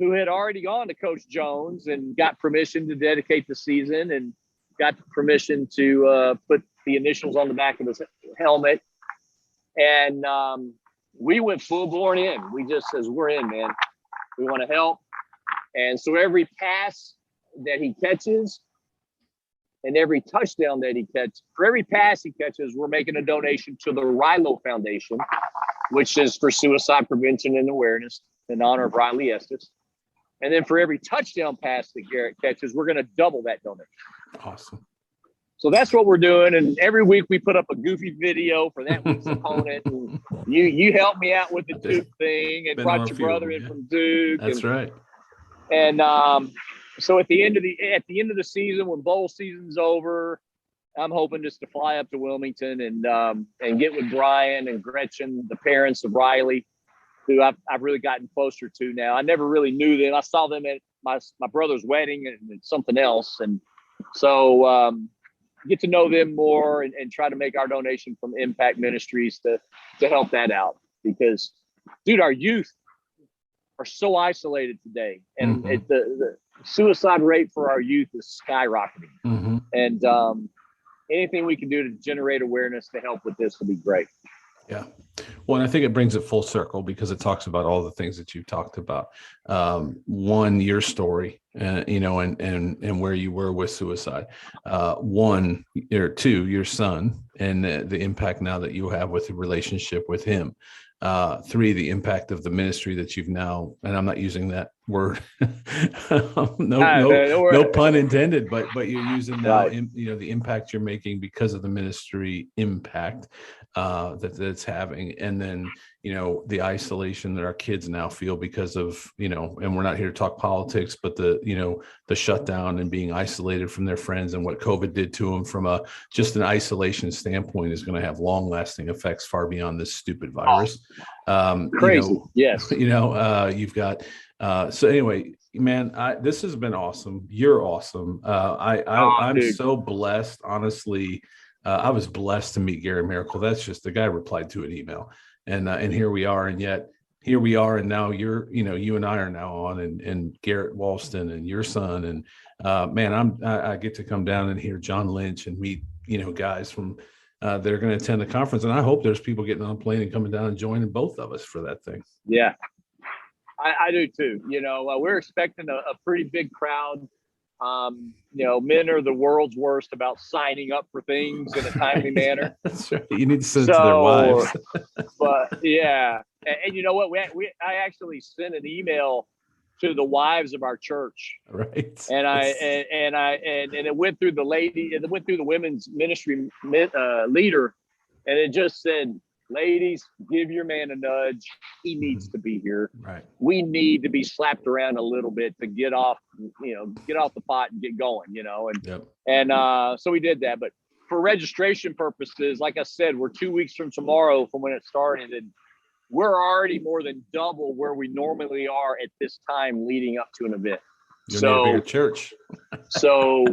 who had already gone to Coach Jones and got permission to dedicate the season and got permission to put the initials on the back of his helmet. And we went full blown in. We just says, we're in, man. We want to help. And so every pass that he catches and every touchdown that he catches, for every pass he catches, we're making a donation to the Rilo Foundation, which is for suicide prevention and awareness in honor of Riley Estes. And then for every touchdown pass that Garrett catches, we're going to double that donation. Awesome. So that's what we're doing. And every week we put up a goofy video for that week's opponent. And you helped me out with the Duke thing and brought your brother in from Duke. That's right. And so at the end of the season, when bowl season's over, I'm hoping just to fly up to Wilmington and get with Brian and Gretchen, the parents of Riley, who I've really gotten closer to now. I never really knew them. I saw them at my brother's wedding and something else. And so get to know them more and try to make our donation from MPACT Ministries to help that out. Because, dude, our youth are so isolated today. And the suicide rate for our youth is skyrocketing. And anything we can do to generate awareness to help with this would be great. Yeah. Well, and I think it brings it full circle because it talks about all the things that you talked about. One, your story, and where you were with suicide. One, or two, your son and the impact now that you have with the relationship with him. Three, the impact of the ministry that you've now, and I'm not using that word, no pun intended, but you're using now, the impact you're making because of the ministry impact that it's having. And then, the isolation that our kids now feel because of, and we're not here to talk politics, but the shutdown and being isolated from their friends and what COVID did to them from just an isolation standpoint is going to have long lasting effects far beyond this stupid virus. Crazy. Yes. You've got, so anyway, man, this has been awesome. You're awesome. I'm so blessed, honestly. I was blessed to meet Gary Miracle. That's just the guy replied to an email, and here we are. And yet here we are. And now you and I are now on, and Garrett Walston and your son. And man, I get to come down and hear John Lynch and meet, guys from, they're going to attend the conference. And I hope there's people getting on a plane and coming down and joining both of us for that thing. Yeah, I do too. We're expecting a pretty big crowd. Men are the world's worst about signing up for things in a timely manner. That's right. You need to send it to their wives. But yeah, and you know what? I actually sent an email to the wives of our church, right? And it went through the lady. It went through the women's ministry leader, and it just said, "Ladies, give your man a nudge. He needs to be here. Right. We need to be slapped around a little bit to get off the pot and get going, So we did that. But for registration purposes, like I said, we're 2 weeks from tomorrow from when it started, and we're already more than double where we normally are at this time leading up to an event. You're near a church. So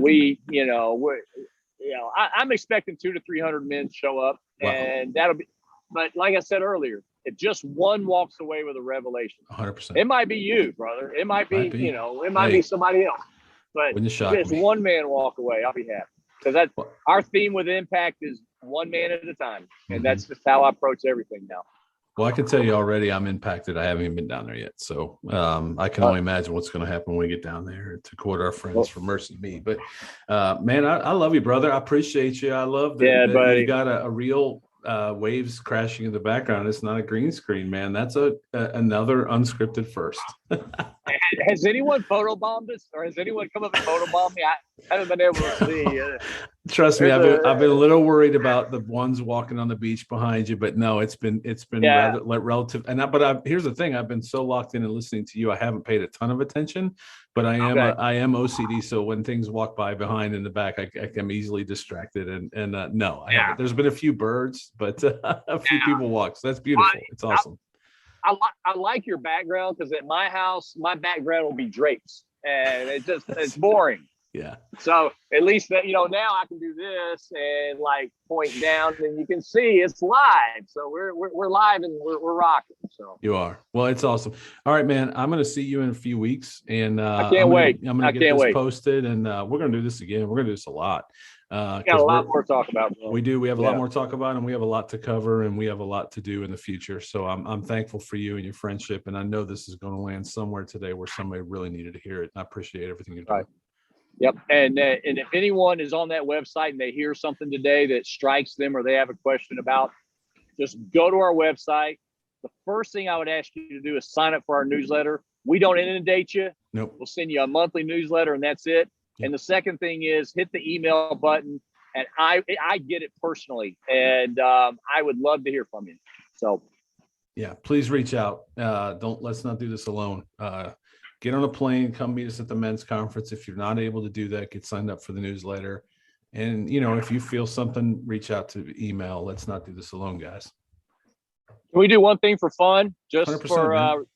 I'm expecting 200 to 300 men show up, wow. And that'll be. But like I said earlier, if just one walks away with a revelation, 100%, it might be you, brother. It might be, it might be somebody else. But just one man walk away, I'll be happy. Because our theme with MPACT is one man at a time, and that's just how I approach everything now. Well, I can tell you already, I'm impacted. I haven't even been down there yet, so I can only imagine what's going to happen when we get down there. To quote our friends from Mercy Me, but man, I love you, brother. I appreciate you. I love that you got a real. Waves crashing in the background. It's not a green screen, man. That's another unscripted first. Has anyone photobombed us, or has anyone come up and photobombed me? I haven't been able to see. Trust me, I've been a little worried about the ones walking on the beach behind you, but no, it's been rather relative. But here's the thing: I've been so locked in and listening to you, I haven't paid a ton of attention. But I am OCD, so when things walk by behind in the back, I am easily distracted. And no, I haven't. There's been a few birds, but a few people walk. So that's beautiful. It's awesome. I like your background, because at my house, my background will be drapes, and it's boring. Yeah. So at least that, now I can do this and like point down and you can see it's live. So we're live and we're rocking. So You are. Well, it's awesome. All right, man. I'm going to see you in a few weeks, and I can't wait. I'm going to get this posted, and we're going to do this again. We're going to do this a lot. Got a lot more to talk about, bro. We do. We have a lot more to talk about, and we have a lot to cover, and we have a lot to do in the future. So I'm thankful for you and your friendship, and I know this is going to land somewhere today where somebody really needed to hear it. I appreciate everything you're doing. Right. Yep. And if anyone is on that website and they hear something today that strikes them or they have a question about, just go to our website. The first thing I would ask you to do is sign up for our newsletter. We don't inundate you. Nope. We'll send you a monthly newsletter and that's it. Yep. And the second thing is hit the email button, and I get it personally, and I would love to hear from you. So yeah, please reach out. Let's not do this alone. Get on a plane, come meet us at the men's conference. If you're not able to do that, get signed up for the newsletter. And, if you feel something, reach out to email. Let's not do this alone, guys. Can we do one thing for fun? Just for,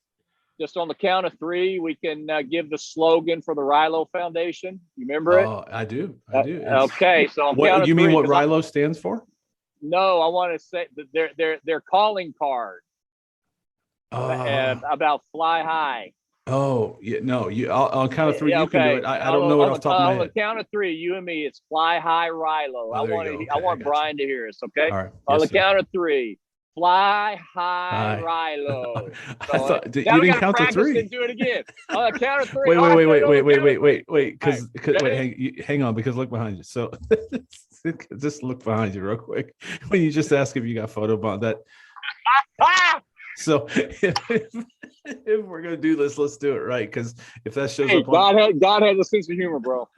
just on the count of three, we can give the slogan for the Rilo Foundation. You remember it? Oh, I do. Okay. So what you mean what Rilo stands for? No, I want to say that their calling card about fly high. Oh, yeah, no, I'll count of three. Yeah, you can do it. I don't know it off the top of my head. On the count of three, you and me, it's fly high Rilo. I want Brian to hear us, okay? All right. On the count of three, fly high Rilo. I thought you didn't count to three. And do it again. On the count of three. Wait. Because hang on, because look behind you. So just look behind you real quick. When you just ask if you got photo bond, that. So if we're gonna do this, let's do it right. Because if that shows up, God has a sense of humor, bro.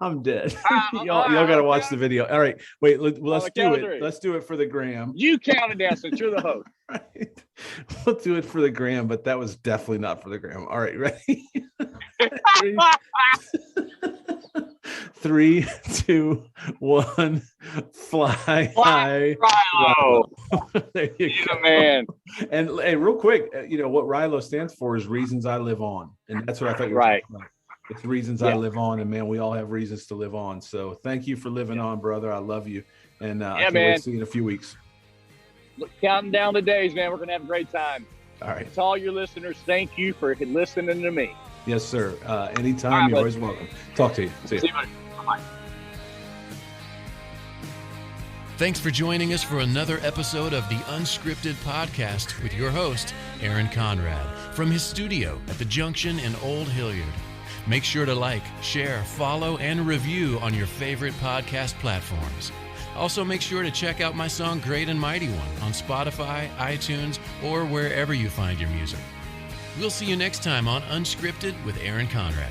I'm dead. Y'all gotta watch the video. All right, wait. Let's do it. Let's do it for the gram. You counted down since you're the host. Right. We'll do it for the gram, but that was definitely not for the gram. All right, ready? 3, 2, 1. Fly high. Rilo. There you go, man. And real quick, what Rilo stands for is reasons I live on, and that's what I thought you were right. talking about. It's reasons I live on, and man, we all have reasons to live on. So thank you for living on, brother. I love you, and I can't wait to see you in a few weeks. Look, counting down the days, man. We're gonna have a great time. All right. To all your listeners, thank you for listening to me. Yes, sir. Anytime, you're always welcome. Talk to you. See you. Bye. Thanks for joining us for another episode of the Unscripted podcast with your host, Aaron Conrad, from his studio at the Junction in Old Hilliard. Make sure to like, share, follow, and review on your favorite podcast platforms. Also, make sure to check out my song Great and Mighty One on Spotify, iTunes, or wherever you find your music. We'll see you next time on Unscripted with Aaron Conrad.